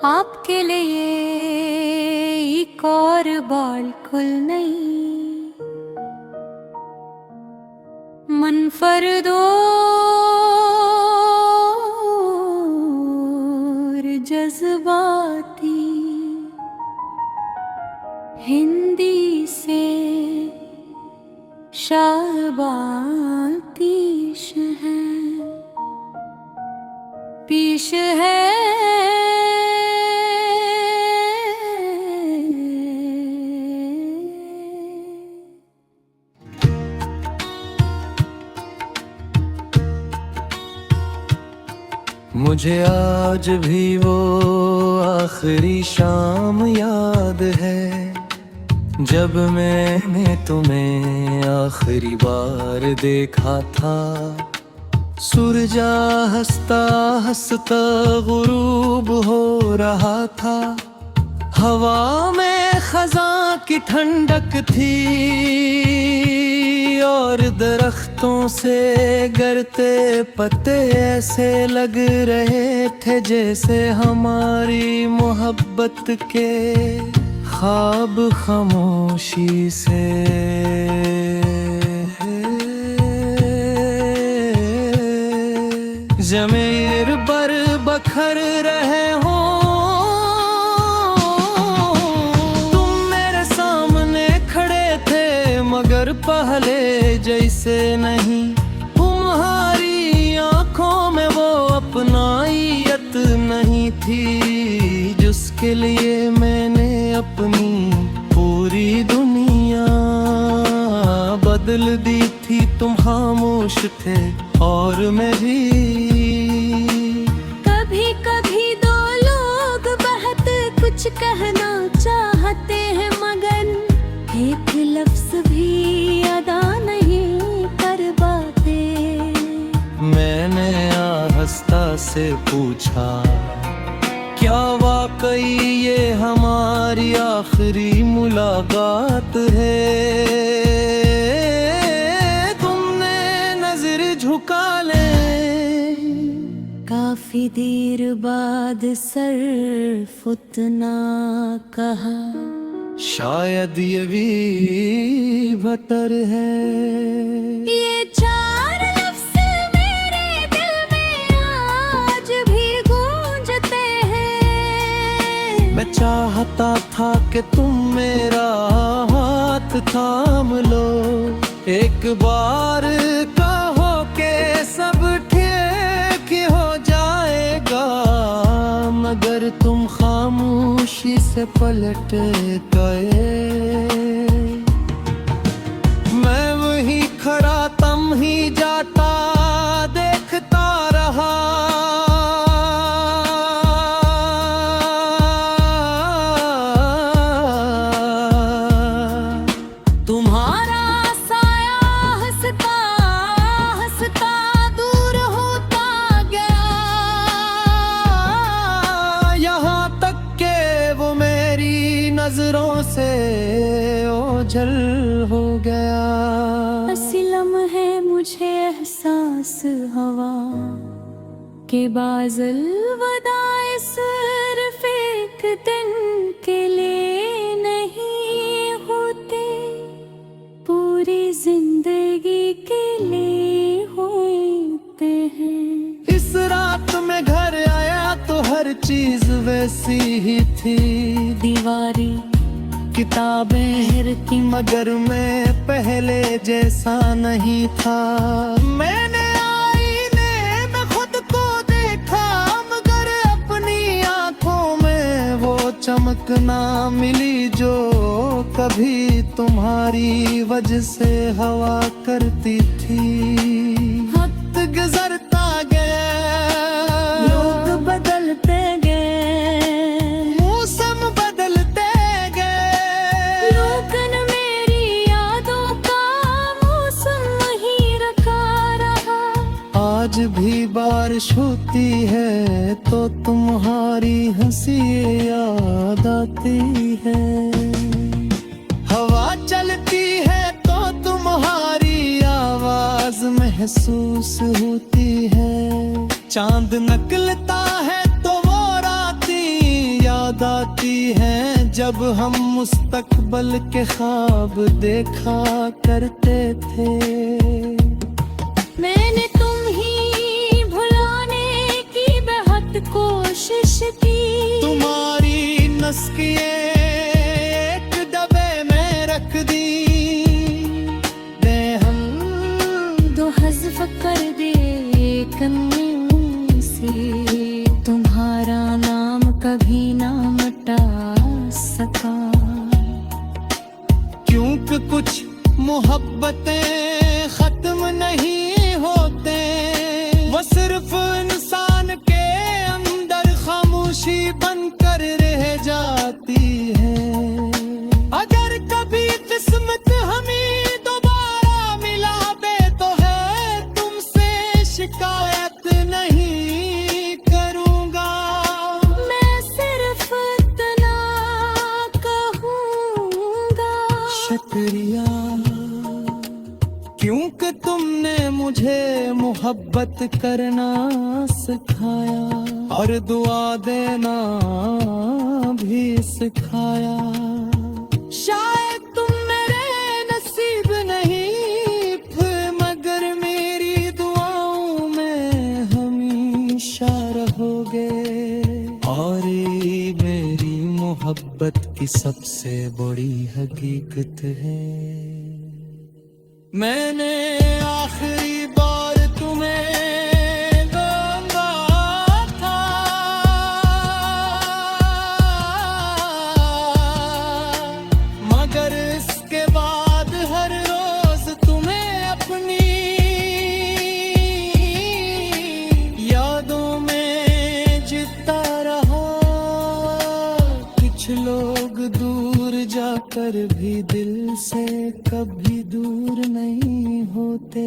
आपके लिए एक और बिल्कुल नहीं मुनफरदोर जज्बाती हिंदी से शाबातीश है पीश है मुझे आज भी वो आखिरी शाम याद है जब मैंने तुम्हें आखिरी बार देखा था। सूरजा हंसता हंसता गुरूब हो रहा था। हवा में खज़ां की ठंडक थी और दरख्तों से गिरते पत्ते ऐसे लग रहे थे जैसे हमारी मोहब्बत के ख्वाब खामोशी से ज़मीर पर बखर रहे हो। तुम मेरे सामने खड़े थे मगर पहले जैसे नहीं। तुम्हारी आंखों में वो अपनाइयत नहीं थी जिसके लिए मैंने अपनी पूरी दुनिया बदल दी थी। तुम खामोश थे और मैं भी। कभी कभी दो लोग बहुत कुछ कहना चाहते हैं मगर एक लफ्ज भी अदा नहीं कर पाते। मैंने आहिस्ता से पूछा क्या वाकई ये हमारी आखिरी मुलाकात है। तुमने नजर झुका ले। काफी देर बाद सिर्फ उतना कहा शायद ये भी बेहतर है। ये चार लफ्ज मेरे दिल में आज भी गूंजते हैं। मैं चाहता था कि तुम मेरा हाथ थाम लो। एक बार कहो के सब ठीक हो जाएगा मगर तुम खामोशी से पलट गए। मैं वही खड़ा तम ही जाता देखता रहा। तुम्हारा साया हंसता हंसता दूर होता गया। यहाँ तक के वो मेरी नजरों से ओझल हो गया। असलम है मुझे एहसास हवा के बाज़ल वदाए सिर्फ एक दिन के लिए नहीं होते पूरी जिंदगी के लिए होते हैं। इस रात में घर आया तो हर चीज वैसी ही थी। दीवारें किताबें हिर की मगर मैं पहले जैसा नहीं था। मैंने आईने में खुद को देखा मगर अपनी आंखों में वो चमक ना मिली जो कभी तुम्हारी वजह से हवा करती थी। वक्त गुजरता गया लोग बदलते गए मौसम बदलते गए लेकिन मेरी यादों का मौसम वही रखा रहा। आज भी बारिश होती है तो तुम्हारी हंसी याद आती है। हवा चलती है तो तुम्हारी आवाज महसूस होती है। चांद निकलता है तो वो राती जब हम मुस्तकबल के ख्वाब देखा करते थे। मैंने तुम ही भुलाने की बेहद कोशिश की। तुम्हारी नस्किए एक डब्बे में रख दी, दे हम दो हज़्फ कर दे कन्नी से, तुम्हारा नाम कभी ना मिटा सका। क्योंकि कुछ मोहब्बतें खत्म नहीं होते, वो सिर्फ इंसान के अंदर खामोशी बनकर रह जाती है। अगर कभी किस्मत हमें दोबारा मिला दे तो है तुमसे शिकायत नहीं करूंगा। मैं सिर्फ इतना कहूँगा, शुक्रिया, क्योंकि तुमने मुझे मोहब्बत करना सिखाया और दुआ देना भी सिखाया। शायद तुम मेरे नसीब नहीं थे, मगर मेरी दुआओं में हमेशा रहोगे। और ये मेरी मोहब्बत की सबसे बड़ी हकीकत है। मैंने आखिरी बार तुम्हें गंगा था, मगर इसके बाद हर रोज तुम्हें अपनी यादों में जीता रहा। कुछ लोग दूर जाकर भी दिल से कभी दूर नहीं होते।